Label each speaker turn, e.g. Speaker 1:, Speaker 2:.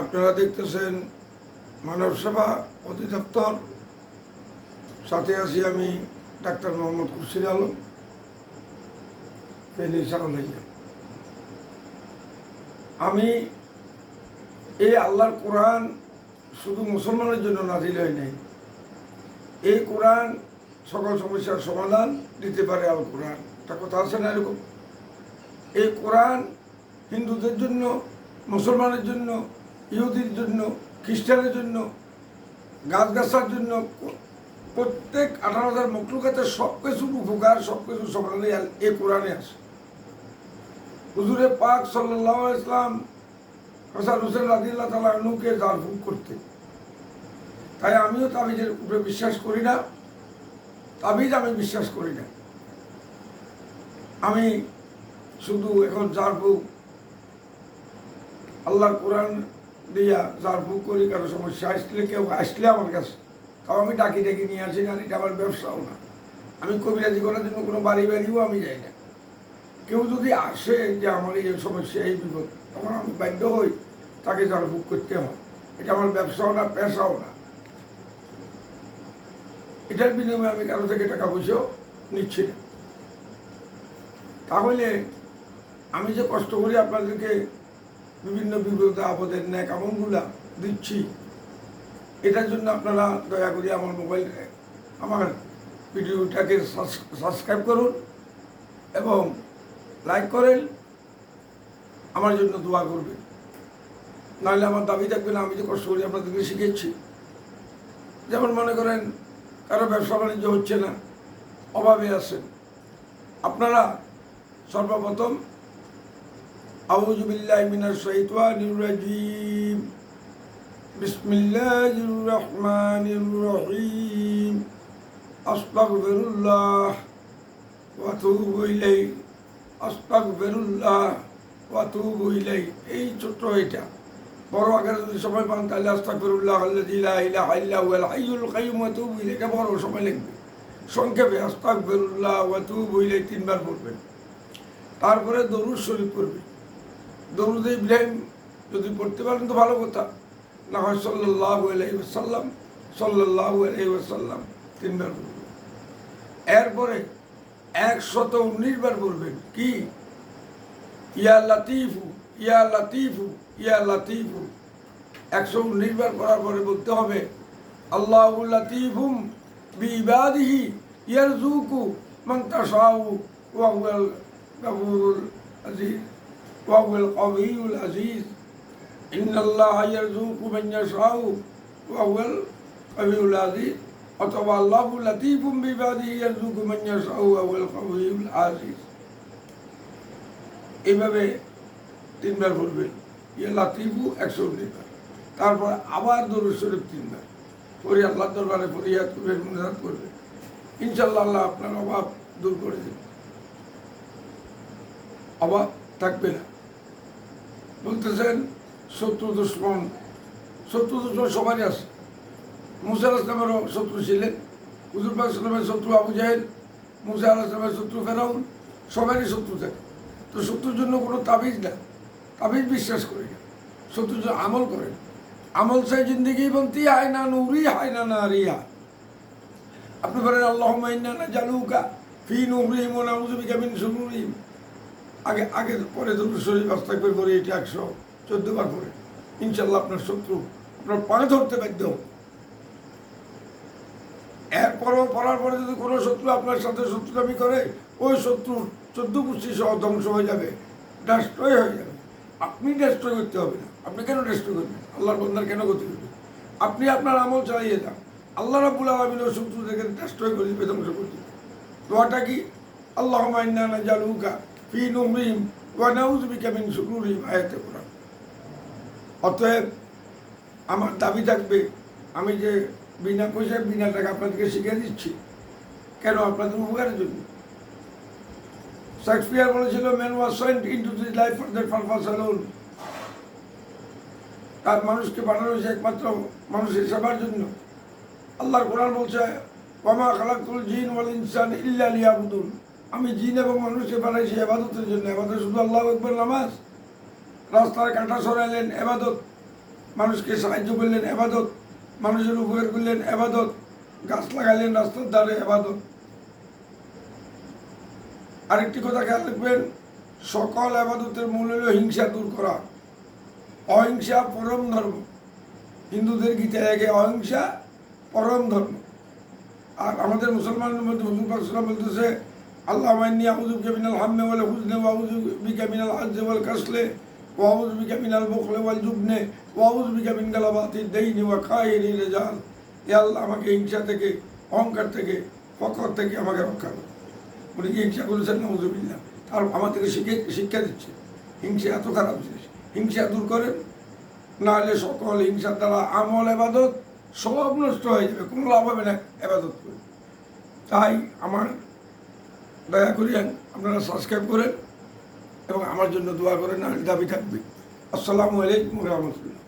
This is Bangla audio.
Speaker 1: আপনারা দেখতেছেন মানব সেবা অধিদপ্তর, সাথে আছি আমি ডাক্তার মোহাম্মদ খুরশিদ আলম, ফেনী সারালাইয়া। আমি এই আল্লাহর কোরআন শুধু মুসলমানের জন্য নাজিল হয় নাই। এই কোরআন সকল সমস্যার সমাধান দিতে পারে। আল কোরআন একটা কথা আছে না এরকম? এই কোরআন হিন্দুদের জন্য, মুসলমানের জন্য, ইহুদির জন্য, খ্রিস্টানের জন্য, গাছগাছার জন্য, প্রত্যেক 18,000 মখলুকাতের সব কিছুর উপকার, সব কিছুর সমাধানে এই কোরআনে আসে। হুজুরে পাক সাল্লাল্লাহু আলাইহি ওয়াসাল্লাম হাসান হুসেন রাদিয়াল্লাহু তাআলা আনহুকে জারফুক করতে। তাই আমিও তাবিজের উপরে বিশ্বাস করি না, তাবিজ আমি বিশ্বাস করি না। আমি শুধু এখন জারফুক আল্লাহর কোরআন দিয়া জারফুক করি। কারো সমস্যা আসলে, কেউ আসলে আমার কাছে, তাও আমি ডাকি নিয়ে আসি না। এটা আমার ব্যবসাও না। আমি কবিরাজি করার জন্য কোনো বাড়িও আমি যাই না। কেউ যদি আসে যে আমার এই সমস্যা, এই বিপদ, তখন আমি বাধ্য হই তাকে জারফুক করতে হয়। এটা আমার ব্যবসাও না, পেশাও না। এটার বিনিময়ে আমি কারো থেকে টাকা পয়সাও নিচ্ছি না। তাহলে আমি যে কষ্ট করি আপনাদেরকে বিভিন্ন বিপদে আপদের ন্যায় কামনগুলা দিচ্ছি, এটার জন্য আপনারা দয়া করে আমার মোবাইলে আমার ভিডিওটাকে সাবস্ক্রাইব করুন এবং লাইক করেন, আমার জন্য দোয়া করবেন। নাহলে আমার দাবি থাকবে না আমি যে কষ্ট করি আপনাদেরকে শিখেছি। যেমন মনে করেন কারো ব্যবসা বাণিজ্য হচ্ছে না, অভাবে আছেন, আপনারা সর্বপ্রথম আউযু বিল্লাহি মিনাশ শাইতানির রাজীম, বিসমিল্লাহির রহমানির রহিম, আস্তাগফিরুল্লাহ ওয়া আতুবু ইলাইহি, আস্তাগফিরুল্লাহ ওয়া আতুবু ইলাইহি। এই ছোট্ট এটা বড় আকারে যদি সময় পান তাহলে আস্তাগফিরুল্লাহ আল্লাযী লা ইলাহা ইল্লা হুয়াল হাইয়ুল কাইয়্যুম ওয়া আতুবু ইলাইহি, এটা বড় সময় লাগবে। সংক্ষেপে আস্তাগফিরুল্লাহ ওয়া আতুবু ইলাইহি 3 বার পড়বেন। তারপরে দরুদ শরীফ পড়বেন। দরুদ ইব্রাহিম যদি পড়তে পারেন তো ভালো কথা, না হয় সাল্লাল্লাহু আলাইহি ওয়াসাল্লাম, সাল্লাল্লাহু আলাইহি ওয়াসাল্লাম 3 বার পড়বেন। এরপরে 119 বার পড়বেন কি ইয়া লাতিফু, ইয়া লাতিফু, ইয়া লাতিফু। 119 বার পড়ার পরে বলতে হবে আল্লাহু লাতিফুম বিইবাদিহি ইয়ারযুকু মান তাশাউ ওয়া হুয়াল গাফুরুল আজিজ ওয়া হুয়াল কাবিয়ুল আজিজ। ইন্নাল্লাহা ইয়ারযুকু মান ইয়াশাউ ওয়া হুয়াল কাবিয়ুল আজিজ। অথবা আল্লাহু লাতিফুম বিইবাদিহি ইয়ারযুকু মান ইয়াশাউ ওয়া হুয়াল কাবিয়ুল আজিজ। এইভাবে 3 বার পড়বেন। ইয়া লাতিফু 119 বার। তারপর আবার দরুদ শরীফ 3 বার পড়ে আল্লাহর দরবারে ফরিয়াদ করবেন, মুনাজাত করবেন। ইনশাআল্লাহ আল্লাহ আপনার অভাব দূর করে দেবেন, অভাব থাকবে না। বলতেছেন শত্রু দুশ্মন, শত্রু দুশ্মন সবারই আছে। মুসা আলাইহিস সালামেরও শত্রু ছিলেন, হুজুর পাক সাল্লাল্লাহু আলাইহি ওয়াসাল্লামের শত্রু আবু জাহেল, মুসা আলাইহিস সালামের শত্রু ফেরাউন, সবারই শত্রু থাকে। তো শত্রুর জন্য কোনো তাবিজ না, তাবিজ বিশ্বাস করি না। শত্রুর জন্য আমল করেন। আমল চাই জিন্দগি বলতে হায় না নুরি হায় না নারিয়া। আপনি বলেন আল্লাহুম্মা ইন্না নাজআলুকা ফি নুরিহিম ওয়া নাউযু বিকা মিন শুরুরিহিম। আগে পরে দরুদ শরীফ আস্তাগফির করে এটা 114 বার করে ইনশাআল্লাহ আপনার শত্রু আপনার পায়ে ধরতে বাধ্য। এরপরও পড়ার পরে যদি কোনো শত্রু আপনার সাথে শত্রুতামি করে, ওই শত্রুর 14 গোষ্ঠী সহ ধ্বংস হয়ে যাবে, ডেস্ট্রয় হয়ে যাবে। আপনি ডেস্ট্রয় করতে হবে না। আপনি কেন ডেস্ট্রয় করবেন? আল্লাহর বান্দার কেন গতি করবেন? আপনি আপনার আমল চালিয়ে যান। আল্লাহ রাব্বুল আলামিন ওই শত্রুদেরকে ডেস্ট্রয় করে দিবে, ধ্বংস করে দিবে। দোয়াটা কি? আল্লাহুম্মা ইন্না নাজআলুকা ফি নুরিহিম ওয়া নাউযু বিকা মিন শুরুরিহিম, আয়াতে কোরআন। অতএব আমার দাবি থাকবে, আমি যে বিনা পয়সায় বিনা টাকা আপনাদেরকে শিখিয়ে দিচ্ছি, কেন? আপনাদের উপকারের জন্য। শেক্সপিয়ার বলেছিল man was sent into this life for that purpose alone. তার মানুষকে বানানো হয়েছে একমাত্র মানুষের সেবার জন্য। আল্লাহর কোরআন বলছে ওয়ামা খালাকতুল জিন ওয়াল ইনসান ইল্লা লিয়াবুদুন। আমি জিন এবং মানুষকে বানাইছি ইবাদতের জন্য। ইবাদত শুধু আল্লাহু আকবার নামাজ, রাস্তার কাঁটা সরাইলেন ইবাদত, মানুষকে সাহায্য করলেন এবাদত, মানুষের উপকার করলেন এবাদত, গাছ লাগাইলেন রাস্তার ধারে এবাদত। আরেকটি কথা খেয়াল রাখবেন, সকল আবাদতের মূল হল হিংসা দূর করা। অহিংসা পরম ধর্ম। হিন্দুদের গীতায় আগে অহিংসা পরম ধর্ম। আর আমাদের মুসলমানের মধ্যে হুজুর পাক সাল্লাল্লাহু আলাইহি ওয়াসাল্লাম বলতেছে, আল্লাহুম্মা ইন্নী আউযু বিকা মিনাল হাম্মি ওয়াল হুজনি ওয়া আউযু বিকা মিনাল আজজি ওয়াল কাসলি ওয়া আউযু বিকা মিনাল বুখলি ওয়াল জুবনি ওয়া আউযু বিকা মিন গালাবাতিদ দাইনি ওয়া কায়রির রিজাল। ইয়া আল্লাহ, আমাকে হিংসা থেকে, অহংকার থেকে, ফখর থেকে আমাকে রক্ষা করো। উনি কি হিংসা করেছেন? নাউযুবিল্লাহ। আর আমাদেরকে শিক্ষা দিচ্ছে হিংসা এত খারাপ জিনিস। হিংসা দূর করেন, নাহলে সকল হিংসার দ্বারা আমল এবাদত সব নষ্ট হয়ে যাবে, কোনো লাভ হবে না এবাদত করে। তাই আমার দয়া করিয়েন আপনারা সাবস্ক্রাইব করেন এবং আমার জন্য দোয়া করেন, আর দাবি থাকবে। আসসালামু আলাইকুম ওয়া রাহমাতুল্লাহ।